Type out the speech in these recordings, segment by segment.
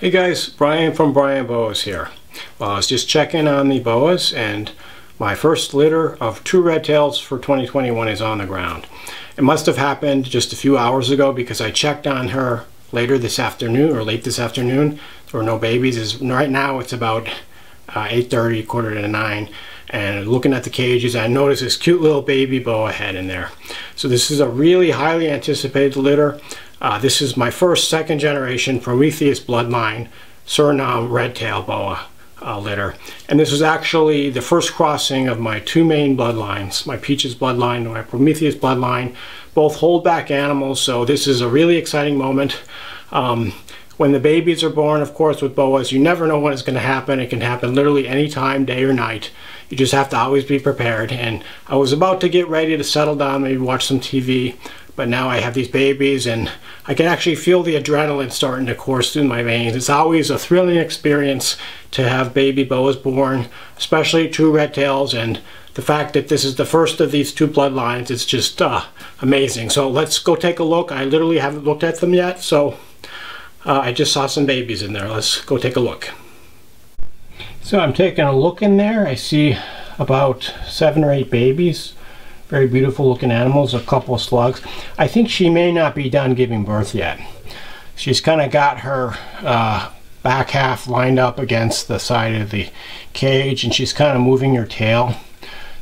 Hey guys, Brian from Boas here. Well, I was just checking on the Boas, and my first litter of 2 Redtails for 2021 is on the ground. It must have happened just a few hours ago because I checked on her later this afternoon, or late this afternoon. There were no babies. Right now it's about 8:30, quarter to 9. And looking at the cages, I noticed this cute little baby boa head in there. So this is a really highly anticipated litter. This is my first second generation Prometheus bloodline Suriname Redtail boa litter. And this was actually the first crossing of my 2 main bloodlines, my Peaches bloodline and my Prometheus bloodline, both holdback animals. So this is a really exciting moment. When the babies are born, of course, with boas, you never know when it's going to happen. It can happen literally any time, day or night. You just have to always be prepared. And I was about to get ready to settle down, maybe watch some TV, but now I have these babies and I can actually feel the adrenaline starting to course through my veins. It's always a thrilling experience to have baby boas born, especially 2 Redtails, and the fact that this is the first of these 2 bloodlines, it's just amazing. So let's go take a look. I literally haven't looked at them yet, so I just saw some babies in there. Let's go take a look. So I'm taking a look in there. I see about 7 or 8 babies. Very beautiful looking animals, a couple of slugs. I think she may not be done giving birth yet. She's kind of got her back half lined up against the side of the cage, and she's kind of moving her tail.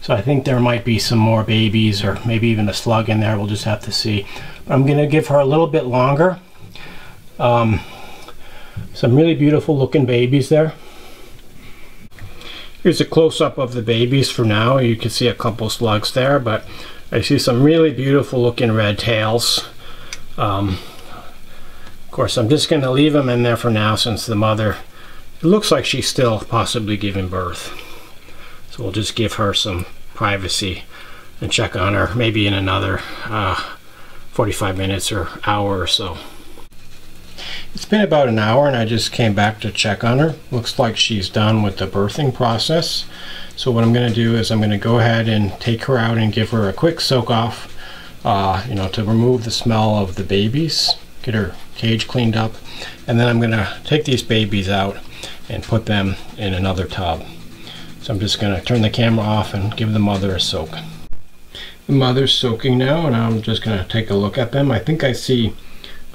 So I think there might be some more babies, or maybe even a slug in there. We'll just have to see. But I'm going to give her a little bit longer. Some really beautiful looking babies there. Here's a close-up of the babies for now. You can see a couple slugs there, but I see some really beautiful looking Redtails. Of course, I'm just going to leave them in there for now since the mother, it looks like she's still possibly giving birth. So we'll just give her some privacy and check on her maybe in another 45 minutes or hour or so. It's been about an hour and I just came back to check on her. Looks like she's done with the birthing process. So what I'm going to do is I'm going to go ahead and take her out and give her a quick soak off, to remove the smell of the babies, get her cage cleaned up, and then I'm going to take these babies out and put them in another tub. So I'm just going to turn the camera off and give the mother a soak. The mother's soaking now, and I'm just going to take a look at them. I think I see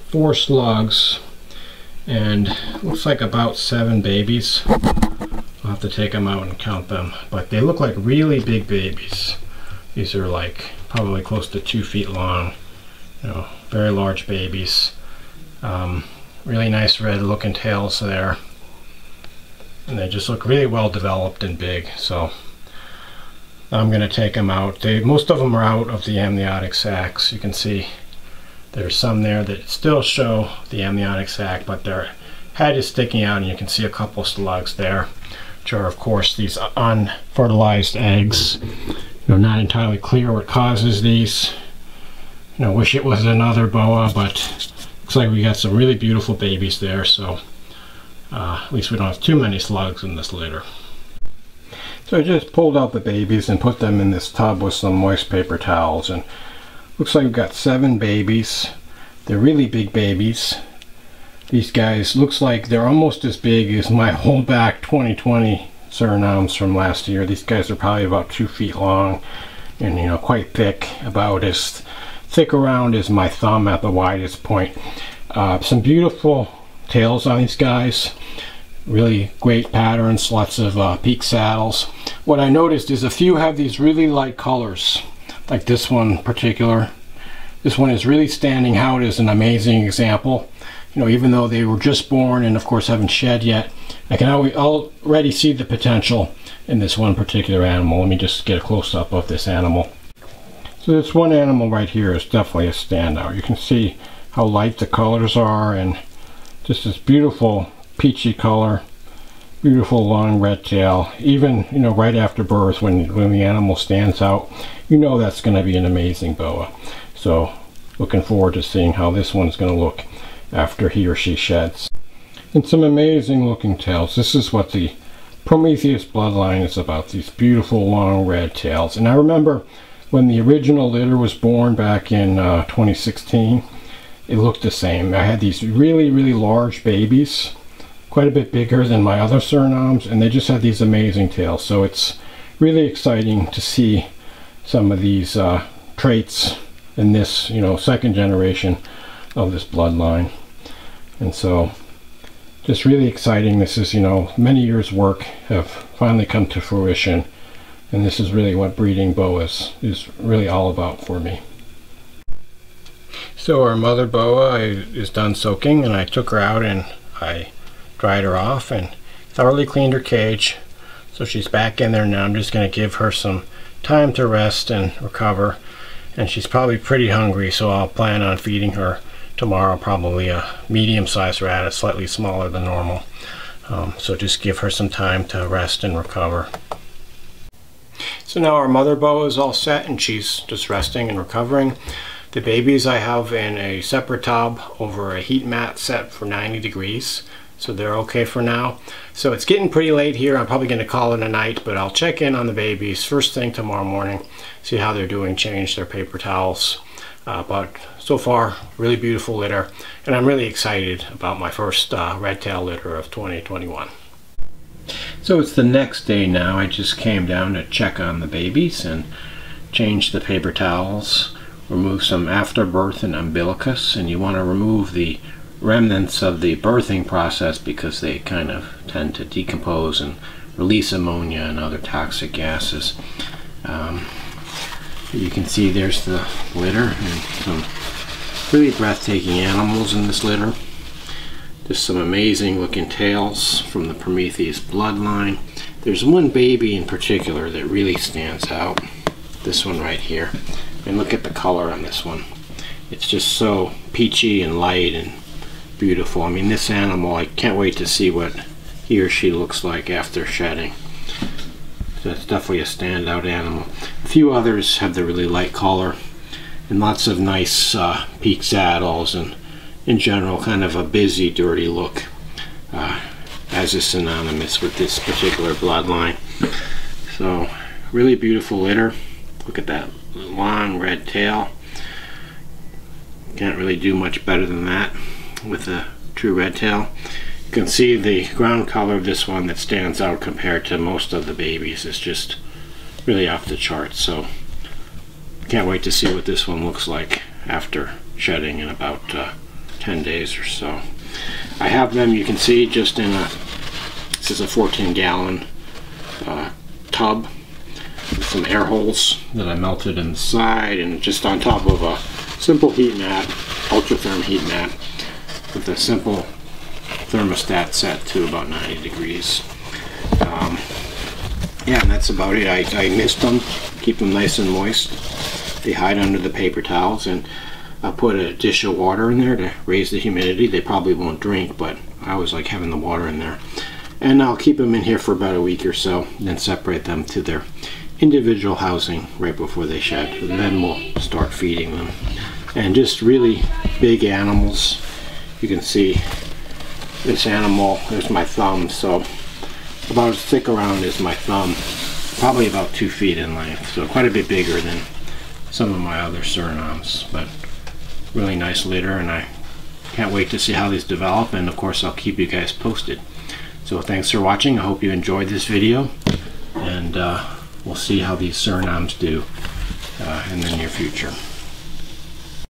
4 slugs and looks like about 7 babies. I'll have to take them out and count them, but they look like really big babies. These are like probably close to 2 feet long, very large babies. Really nice red looking tails there, and they just look really well developed and big. So I'm going to take them out. Most of them are out of the amniotic sacs. You can see there's some there that still show the amniotic sac, but their head is sticking out, and you can see a couple slugs there, which are of course these unfertilized eggs. Not entirely clear what causes these. Wish it was another boa, but looks like we got some really beautiful babies there, so at least we don't have too many slugs in this litter. So I just pulled out the babies and put them in this tub with some moist paper towels, and looks like we've got 7 babies. They're really big babies. These guys looks like they're almost as big as my holdback 2020 Surinames from last year. These guys are probably about 2 feet long and quite thick, about as thick around as my thumb at the widest point. Some beautiful tails on these guys. Really great patterns, lots of peak saddles. What I noticed is a few have these really light colors, like this one in particular. This one is really standing out as an amazing example. Even though they were just born and of course haven't shed yet, I can already see the potential in this one particular animal. Let me just get a close-up of this animal. So this one animal right here is definitely a standout. You can see how light the colors are, and just this beautiful peachy color, beautiful long red tail. Even right after birth, when the animal stands out, that's going to be an amazing boa. So looking forward to seeing how this one's going to look after he or she sheds. And some amazing looking tails. This is what the Prometheus bloodline is about, these beautiful long red tails. And I remember when the original litter was born back in 2016, it looked the same. I had these really large babies, quite a bit bigger than my other Surinames, and they just have these amazing tails. So it's really exciting to see some of these traits in this, you know, second generation of this bloodline. And so just really exciting. This is, you know, many years work have finally come to fruition, and this is really what breeding Boas is really all about for me. So our mother Boa is done soaking, and I took her out and I dried her off and thoroughly cleaned her cage. So she's back in there now. I'm just going to give her some time to rest and recover, and she's probably pretty hungry, so I'll plan on feeding her tomorrow probably a medium-sized rat. It's slightly smaller than normal, so just give her some time to rest and recover. So now our mother Boa is all set and she's just resting and recovering. The babies I have in a separate tub over a heat mat set for 90 degrees, so they're okay for now. So it's getting pretty late here. I'm probably going to call it a night, but I'll check in on the babies first thing tomorrow morning, see how they're doing, change their paper towels. But so far, really beautiful litter, and I'm really excited about my first Redtail litter of 2021. So it's the next day now. I just came down to check on the babies and change the paper towels, remove some afterbirth and umbilicus, and you want to remove the remnants of the birthing process because they kind of tend to decompose and release ammonia and other toxic gases. You can see there's the litter and some really breathtaking animals in this litter. Just some amazing looking tails from the Prometheus bloodline. There's one baby in particular that really stands out. This one right here. And look at the color on this one. It's just so peachy and light and beautiful. I mean, this animal, I can't wait to see what he or she looks like after shedding. So it's definitely a standout animal. A few others have the really light color and lots of nice peak saddles, and in general kind of a busy, dirty look, as is synonymous with this particular bloodline. So really beautiful litter. Look at that long red tail. Can't really do much better than that with a true red tail. You can see the ground color of this one that stands out compared to most of the babies. Is just really off the charts. So can't wait to see what this one looks like after shedding in about 10 days or so. I have them, you can see, just in a, this is a 14-gallon tub with some air holes that I melted in the side, and just on top of a simple heat mat, ultratherm heat mat, with a simple thermostat set to about 90 degrees. Yeah, and that's about it. I mist them, keep them nice and moist. They hide under the paper towels, and I'll put a dish of water in there to raise the humidity. They probably won't drink, but I always like having the water in there. And I'll keep them in here for about a week or so, then separate them to their individual housing right before they shed. And then we'll start feeding them. And just really big animals. You can see this animal, there's my thumb, so about as thick around as my thumb, probably about 2 feet in length, so quite a bit bigger than some of my other Surinames, but really nice litter, and I can't wait to see how these develop, and of course I'll keep you guys posted. So thanks for watching. I hope you enjoyed this video, and we'll see how these Surinames do in the near future.